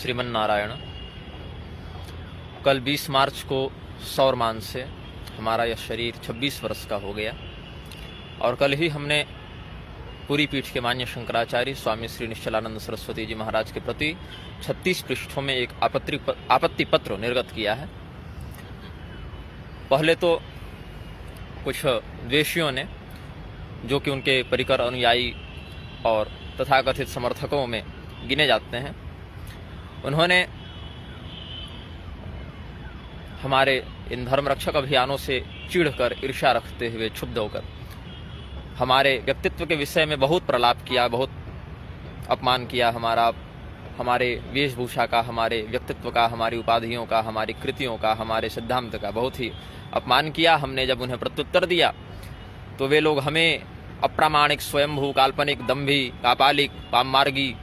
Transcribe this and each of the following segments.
श्रीमन नारायण। कल 20 मार्च को सौरमान से हमारा यह शरीर 26 वर्ष का हो गया और कल ही हमने पूरी पीठ के मान्य शंकराचार्य स्वामी श्री निश्चलानंद सरस्वती जी महाराज के प्रति 36 पृष्ठों में एक आपत्ति पत्र निर्गत किया है। पहले तो कुछ द्वेषियों ने, जो कि उनके परिकर अनुयायी और तथाकथित समर्थकों में गिने जाते हैं, उन्होंने हमारे इन धर्म रक्षक अभियानों से चिढ़कर, ईर्ष्या रखते हुए, क्षुब्ध होकर हमारे व्यक्तित्व के विषय में बहुत प्रलाप किया, बहुत अपमान किया। हमारे वेशभूषा का, हमारे व्यक्तित्व का, हमारी उपाधियों का, हमारी कृतियों का, हमारे सिद्धांत का बहुत ही अपमान किया। हमने जब उन्हें प्रत्युत्तर दिया तो वे लोग हमें अप्रामाणिक, स्वयंभू, काल्पनिक, दंभी, कापालिक, पापमार्गी,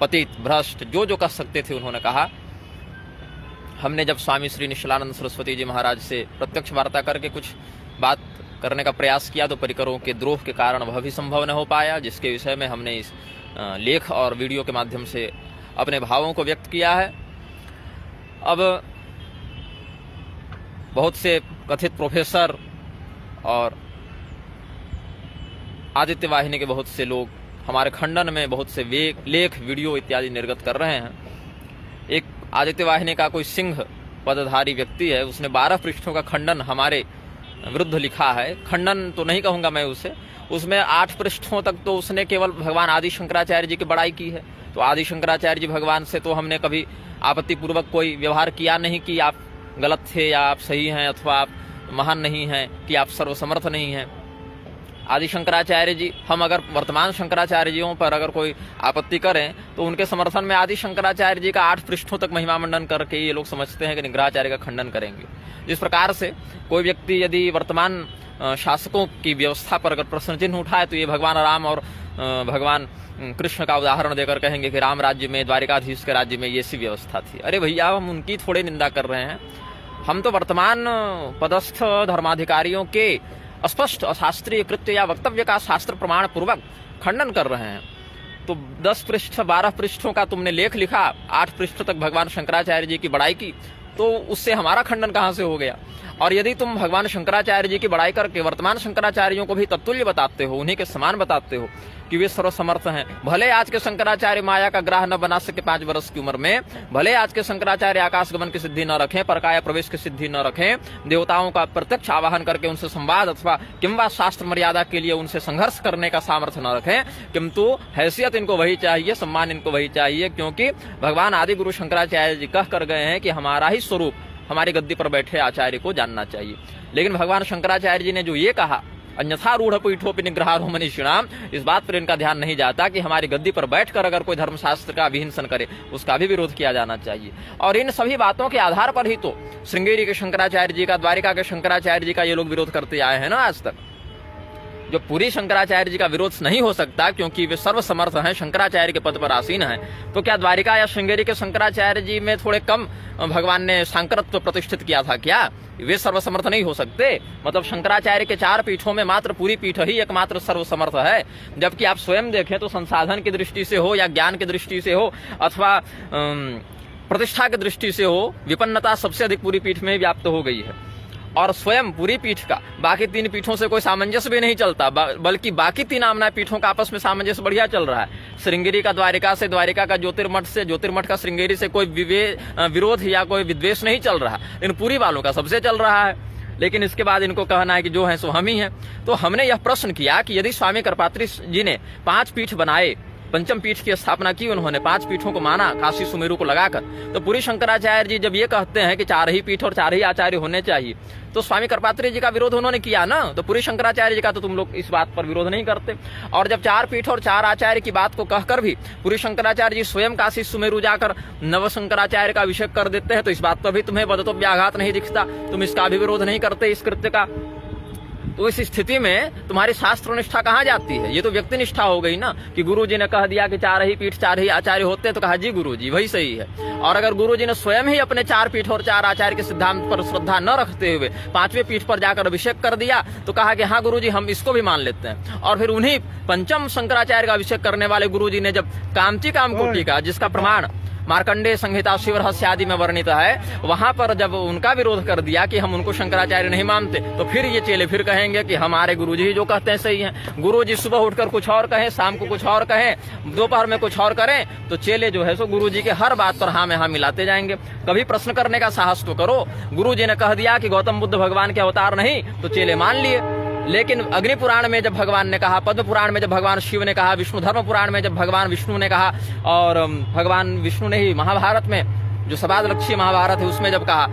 पतित, भ्रष्ट, जो कह सकते थे उन्होंने कहा। हमने जब स्वामी श्री निश्चलानंद सरस्वती जी महाराज से प्रत्यक्ष वार्ता करके कुछ बात करने का प्रयास किया तो परिकरों के द्रोह के कारण वह भी संभव न हो पाया, जिसके विषय में हमने इस लेख और वीडियो के माध्यम से अपने भावों को व्यक्त किया है। अब बहुत से कथित प्रोफेसर और आदित्य वाहिनी के बहुत से लोग हमारे खंडन में बहुत से लेख, वीडियो इत्यादि निर्गत कर रहे हैं। एक आदित्य वाहिनी का कोई सिंह पदधारी व्यक्ति है, उसने 12 पृष्ठों का खंडन हमारे विरुद्ध लिखा है। खंडन तो नहीं कहूंगा मैं उसे, उसमें 8 पृष्ठों तक तो उसने केवल भगवान आदि शंकराचार्य जी की बड़ाई की है। तो आदि शंकराचार्य जी भगवान से तो हमने कभी आपत्ति पूर्वक कोई व्यवहार किया नहीं कि आप गलत थे या आप सही हैं, अथवा आप महान नहीं हैं, कि आप सर्वसमर्थ नहीं हैं। आदि शंकराचार्य जी, हम अगर वर्तमान शंकराचार्य जियों पर अगर कोई आपत्ति करें तो उनके समर्थन में आदि शंकराचार्य जी का 8 पृष्ठों तक महिमा मंडन करके ये लोग समझते हैं कि निग्रहाचार्य का खंडन करेंगे। जिस प्रकार से कोई व्यक्ति यदि वर्तमान शासकों की व्यवस्था पर अगर प्रश्न चिन्ह उठाए तो ये भगवान राम और भगवान कृष्ण का उदाहरण देकर कहेंगे कि राम राज्य में, द्वारिकाधीश के राज्य में ये सी व्यवस्था थी। अरे भैया, हम उनकी थोड़ी निंदा कर रहे हैं। हम तो वर्तमान पदस्थ धर्माधिकारियों के स्पष्ट अशास्त्रीय कृत्य या वक्तव्य का शास्त्र प्रमाण पूर्वक खंडन कर रहे हैं। तो 10 पृष्ठ 12 पृष्ठों का तुमने लेख लिखा, 8 पृष्ठ तक भगवान शंकराचार्य जी की बड़ाई की, तो उससे हमारा खंडन कहां से हो गया? और यदि तुम भगवान शंकराचार्य जी की बड़ाई करके वर्तमान शंकराचार्यों को भी तत्तुल्य बताते हो, उन्हीं के समान बताते हो कि वे सर्वसमर्थ हैं, भले आज के शंकराचार्य माया का ग्राह न बना सके 5 वर्ष की उम्र में, भले आज के शंकराचार्य आकाश गमन की सिद्धि न रखें, परकाया प्रवेश की सिद्धि न रखें, देवताओं का प्रत्यक्ष आवाहन करके उनसे संवाद अथवा किंवा शास्त्र मर्यादा के लिए उनसे संघर्ष करने का सामर्थ्य न रखें, किंतु हैसियत इनको वही चाहिए, सम्मान इनको वही चाहिए, क्योंकि भगवान आदि गुरु शंकराचार्य जी कह कर गए हैं कि हमारा ही स्वरूप हमारी गद्दी पर बैठे आचार्य को जानना चाहिए। लेकिन भगवान शंकराचार्य जी ने जो ये कहा, अन्यथा रूढ़ पीठोपि निग्रहारो मनीषिणाम, इस बात पर इनका ध्यान नहीं जाता कि हमारी गद्दी पर बैठकर अगर कोई धर्मशास्त्र का विहिंसन करे उसका भी विरोध किया जाना चाहिए। और इन सभी बातों के आधार पर ही तो श्रृंगेरी के शंकराचार्य जी का, द्वारिका के शंकराचार्य जी का ये लोग विरोध करते आए हैं ना आज तक। जो पूरी शंकराचार्य जी का विरोध नहीं हो सकता क्योंकि वे सर्वसमर्थ हैं, शंकराचार्य के पद पर आसीन हैं, तो क्या द्वारिका या श्रृंगेरी के शंकराचार्य जी में थोड़े कम भगवान ने सांकरत्व प्रतिष्ठित किया था क्या? वे सर्वसमर्थ नहीं हो सकते? मतलब शंकराचार्य के 4 पीठों में मात्र पूरी पीठ ही एकमात्र सर्वसमर्थ है, जबकि आप स्वयं देखें तो संसाधन की दृष्टि से हो या ज्ञान की दृष्टि से हो अथवा प्रतिष्ठा की दृष्टि से हो, विपन्नता सबसे अधिक पूरी पीठ में व्याप्त हो गई है। और स्वयं पूरी पीठ का बाकी 3 पीठों से कोई सामंजस्य भी नहीं चलता, बल्कि बाकी 3 आमना पीठों का आपस में सामंजस्य बढ़िया चल रहा है। श्रृंगेरी का द्वारिका से, द्वारिका का ज्योतिर्मठ से, ज्योतिर्मठ का श्रृंगेरी से कोई विरोध या कोई विद्वेष नहीं चल रहा, इन पूरी वालों का सबसे चल रहा है। लेकिन इसके बाद इनको कहना है कि जो है सो हम ही हैं। तो हमने यह प्रश्न किया कि यदि स्वामी करपात्री जी ने 5 पीठ बनाए, 5वीं पीठ की स्थापना की, उन्होंने 5 पीठों को माना काशी सुमेरु को लगाकर, तो पूरी शंकराचार्य जी जब ये कहते हैं कि 4 ही पीठ और 4 ही आचार्य होने चाहिए, तो स्वामी करपात्री जी का विरोध उन्होंने किया ना। तो पूरी शंकराचार्य जी का तो तुम लोग इस बात पर विरोध नहीं करते। और जब 4 पीठ और 4 आचार्य की बात को कहकर भी पूरी शंकराचार्य जी स्वयं काशी सुमेरु जाकर नव शंकराचार्य का अभिषेक कर देते हैं, तो इस बात पर भी तुम्हें बदतो व्याघात नहीं दिखता, तुम इसका भी विरोध नहीं करते इस कृत्य का। तो इस स्थिति में तुम्हारी शास्त्र निष्ठा कहाँ जाती है? ये तो व्यक्ति निष्ठा हो गई ना, कि गुरु जी ने कह दिया कि 4 ही पीठ 4 ही आचार्य होते हैं, तो कहा जी गुरु जी वही सही है। और अगर गुरु जी ने स्वयं ही अपने 4 पीठ और 4 आचार्य के सिद्धांत पर श्रद्धा न रखते हुए 5वें पीठ पर जाकर अभिषेक कर दिया, तो कहा कि हाँ गुरु जी हम इसको भी मान लेते हैं। और फिर उन्हीं 5म शंकराचार्य का अभिषेक करने वाले गुरु जी ने जब कामची काम कोटि का, जिसका प्रमाण मार्कंडेय संहिता शिव रहस्य आदि में वर्णित है, वहां पर जब उनका विरोध कर दिया कि हम उनको शंकराचार्य नहीं मानते, तो फिर ये चेले फिर कहेंगे कि हमारे गुरुजी जो कहते हैं सही है। गुरुजी सुबह उठकर कुछ और कहें, शाम को कुछ और कहें, दोपहर में कुछ और करें, तो चेले जो है सो गुरुजी के हर बात पर हाँ में हाँ मिलाते जाएंगे। कभी प्रश्न करने का साहस तो करो। गुरुजी ने कह दिया कि गौतम बुद्ध भगवान के अवतार नहीं, तो चेले मान लिए। लेकिन अग्नि पुराण में जब भगवान ने कहा, पद्म पुराण में जब भगवान शिव ने कहा, विष्णु धर्म पुराण में जब भगवान विष्णु ने कहा, और भगवान विष्णु ने ही महाभारत में जो सबाद लक्ष्य महाभारत है उसमें जब कहा,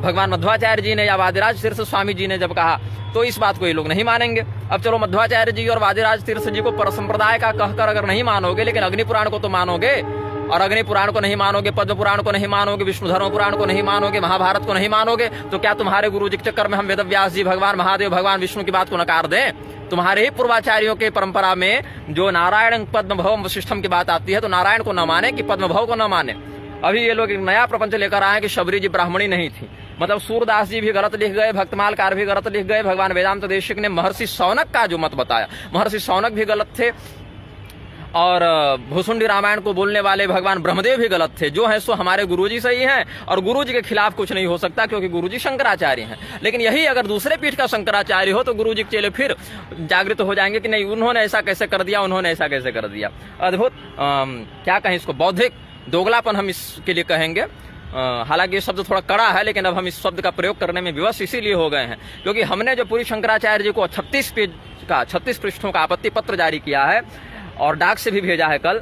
भगवान मध्वाचार्य जी ने या वादिराज तीर्थ स्वामी जी ने जब कहा, तो इस बात को ये लोग नहीं मानेंगे। अब चलो मध्वाचार्य जी और वादिराज तीर्थ जी को परसंप्रदाय का कहकर अगर नहीं मानोगे, लेकिन अग्नि पुराण को तो मानोगे, और अग्नि पुराण को नहीं मानोगे, पद्म पुराण को नहीं मानोगे, विष्णु धर्म पुराण को नहीं मानोगे, महाभारत को नहीं मानोगे, तो क्या तुम्हारे गुरु जी के चक्कर में हम वेदव्यास जी, भगवान महादेव, भगवान विष्णु की बात को नकार दें? तुम्हारे ही पूर्वाचार्यों के परंपरा में जो नारायण पद्म भव वशिष्ठम की बात आती है, तो नारायण को न माने कि पद्म भव को न माने। अभी ये लोग एक नया प्रपंच लेकर आए कि शबरी जी ब्राह्मणी नहीं थी, मतलब सूरदास जी भी गलत लिख गए, भक्तमालकार भी गलत लिख गए, भगवान वेदांत देशिक ने महर्षि शौनक का जो मत बताया, महर्षि शौनक भी गलत थे, और भूसुंडी रामायण को बोलने वाले भगवान ब्रह्मदेव भी गलत थे। जो है सो हमारे गुरुजी सही हैं, और गुरुजी के खिलाफ कुछ नहीं हो सकता, क्योंकि गुरुजी शंकराचार्य हैं। लेकिन यही अगर दूसरे पीठ का शंकराचार्य हो, तो गुरुजी के चेले फिर जागृत हो जाएंगे कि नहीं, उन्होंने ऐसा कैसे कर दिया, उन्होंने ऐसा कैसे कर दिया। अद्भुत क्या कहें इसको, बौद्धिक दोगलापन हम इसके लिए कहेंगे। हालांकि ये शब्द थोड़ा कड़ा है, लेकिन अब हम इस शब्द का प्रयोग करने में विवश इसीलिए हो गए हैं क्योंकि हमने जो पूरी शंकराचार्य जी को 36 पृष्ठों का आपत्ति पत्र जारी किया है, और डाक से भी भेजा है कल।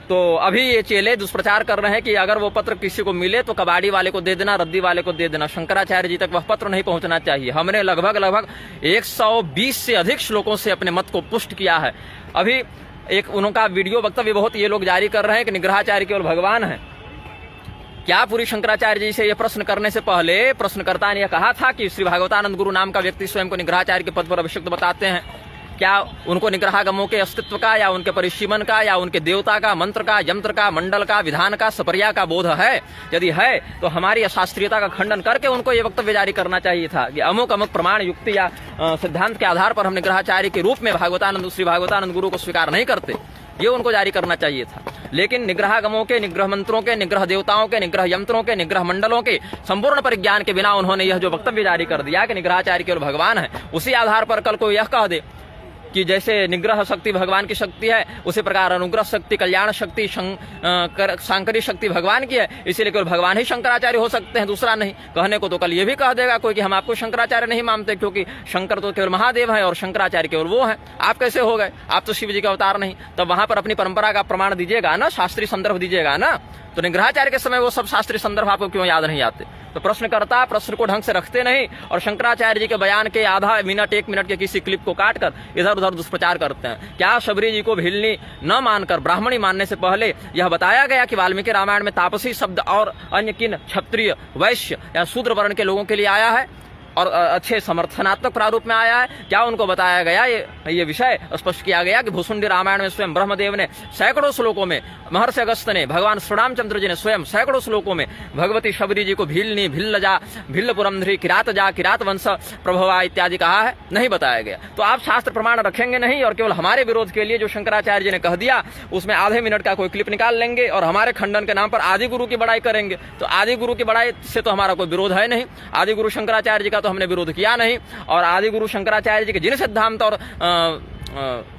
तो अभी ये चेले दुष्प्रचार कर रहे हैं कि अगर वो पत्र किसी को मिले तो कबाड़ी वाले को दे देना, रद्दी वाले को दे देना, शंकराचार्य जी तक वह पत्र नहीं पहुंचना चाहिए। हमने लगभग 120 से अधिक श्लोकों से अपने मत को पुष्ट किया है। अभी एक उनका वीडियो वक्तव्य बहुत ये लोग जारी कर रहे हैं कि निग्रहाचार्य केवल भगवान है। क्या पूरी शंकराचार्य जी से यह प्रश्न करने से पहले प्रश्नकर्ता ने यह कहा था कि श्री भागवतानंद गुरु नाम का व्यक्ति स्वयं को निग्रहाचार्य के पद पर अभिषिक्त बताते हैं? क्या उनको निग्रहागमों के अस्तित्व का, या उनके परिसीमन का, या उनके देवता का, मंत्र का, यंत्र का, मंडल का, विधान का, सपर्या का बोध है? यदि है तो हमारी अशास्त्रीयता का खंडन करके उनको ये वक्तव्य जारी करना चाहिए था कि अमुक अमुक प्रमाण युक्ति या सिद्धांत के आधार पर हम निग्रहाचार्य के रूप में श्री भागवतानंद गुरु को स्वीकार नहीं करते, ये उनको जारी करना चाहिए था। लेकिन निग्रहागमों के, निग्रह मंत्रों के, निग्रह देवताओं के, निग्रह यंत्रों के, निग्रह मंडलों के संपूर्ण परिज्ञान के बिना उन्होंने यह जो वक्तव्य जारी कर दिया कि निग्रहाचार्य केवल भगवान है, उसी आधार पर कल को यह कह दे कि जैसे निग्रह शक्ति भगवान की शक्ति है, उसी प्रकार अनुग्रह शक्ति, कल्याण शक्ति, सांकरी शक्ति भगवान की है, इसीलिए केवल भगवान ही शंकराचार्य हो सकते हैं, दूसरा नहीं। कहने को तो कल ये भी कह देगा कोई कि हम आपको शंकराचार्य नहीं मानते, क्योंकि शंकर तो केवल महादेव है और शंकराचार्य केवल वो है, आप कैसे हो गए, आप तो शिव जी का अवतार नहीं। तब वहां पर अपनी परंपरा का प्रमाण दीजिएगा ना, शास्त्रीय संदर्भ दीजिएगा ना। तो निग्रहाचार्य के समय वो सब शास्त्रीय संदर्भ आपको क्यों याद नहीं आते? तो प्रश्नकर्ता प्रश्न को ढंग से रखते नहीं, और शंकराचार्य जी के बयान के आधा मिनट, 1 मिनट के किसी क्लिप को काटकर इधर उधर दुष्प्रचार करते हैं। क्या शबरी जी को भिल्ली न मानकर ब्राह्मणी मानने से पहले यह बताया गया कि वाल्मीकि रामायण में तापसी शब्द और अन्य किन क्षत्रिय, वैश्य या शूद्र वर्ण के लोगों के लिए आया है और अच्छे समर्थनात्मक प्रारूप में आया है? क्या उनको बताया गया ये विषय स्पष्ट किया गया कि भूसुंडी रामायण में स्वयं ब्रह्मदेव ने सैकड़ों श्लोकों में, महर्षि अगस्त्य ने, भगवान श्री रामचंद्र जी ने स्वयं सैकड़ों श्लोकों में भगवती शबरी जी को भीलनी, भिल्लजा, भिल्ल पुरंधरी, किरात जा, किरात वंश प्रभवा इत्यादि कहा है? नहीं बताया गया। तो आप शास्त्र प्रमाण रखेंगे नहीं, और केवल हमारे विरोध के लिए जो शंकराचार्य जी ने कह दिया उसमें आधे मिनट का कोई क्लिप निकाल लेंगे और हमारे खंडन के नाम पर आदि गुरु की बड़ाई करेंगे। तो आदि गुरु की बड़ाई से तो हमारा कोई विरोध है नहीं, आदि गुरु शंकराचार्य जी का तो हमने विरोध किया नहीं, और आदि गुरु शंकराचार्य जी के जिन सिद्धांत और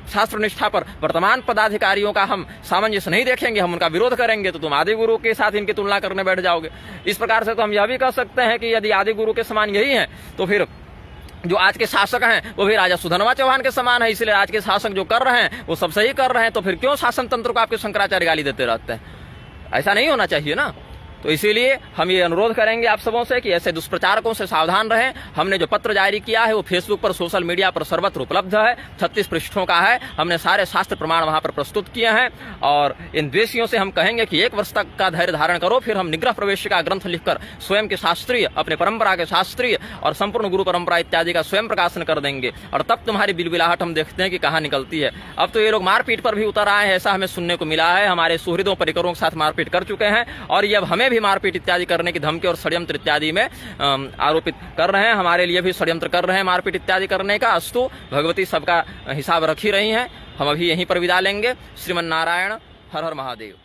शास्त्र निष्ठा पर वर्तमान पदाधिकारियों का हम सामंजस्य नहीं देखेंगे, हम उनका विरोध करेंगे, तो तुम आदि गुरु के साथ इनकी तुलना करने बैठ जाओगे। इस प्रकार से तो हम यह भी कह सकते हैं कि यदि आदि गुरु के समान यही है, तो फिर जो आज के शासक हैं वो भी राजा सुधनवा चौहान के समान है। इसलिए आज के शासक जो कर रहे हैं वो सब सही कर रहे हैं, तो फिर क्यों शासन तंत्र को आपके शंकराचार्य गाली देते रहते हैं? ऐसा नहीं होना चाहिए ना। तो इसीलिए हम ये अनुरोध करेंगे आप सबों से कि ऐसे दुष्प्रचारकों से सावधान रहें। हमने जो पत्र जारी किया है वो फेसबुक पर, सोशल मीडिया पर सर्वत्र उपलब्ध है, 36 पृष्ठों का है। हमने सारे शास्त्र प्रमाण वहां पर प्रस्तुत किए हैं, और इन द्वेषियों से हम कहेंगे कि 1 वर्ष तक का धैर्य धारण करो, फिर हम निग्रह प्रवेश का ग्रंथ लिखकर स्वयं के शास्त्रीय, अपने परंपरा के शास्त्रीय और संपूर्ण गुरु परंपरा इत्यादि का स्वयं प्रकाशन कर देंगे, और तब तुम्हारी बिलबिलाहट हम देखते हैं कि कहाँ निकलती है। अब तो ये लोग मारपीट पर भी उतर आए हैं, ऐसा हमें सुनने को मिला है। हमारे सुहृदों परिकरों के साथ मारपीट कर चुके हैं, और ये अब हमें भी मारपीट इत्यादि करने की धमकी और षड्यंत्र इत्यादि में आरोपित कर रहे हैं। हमारे लिए भी षड्यंत्र कर रहे हैं मारपीट इत्यादि करने का। अस्तु, भगवती सबका हिसाब रख ही रही हैं। हम अभी यहीं पर विदा लेंगे। श्रीमन नारायण, हर हर महादेव।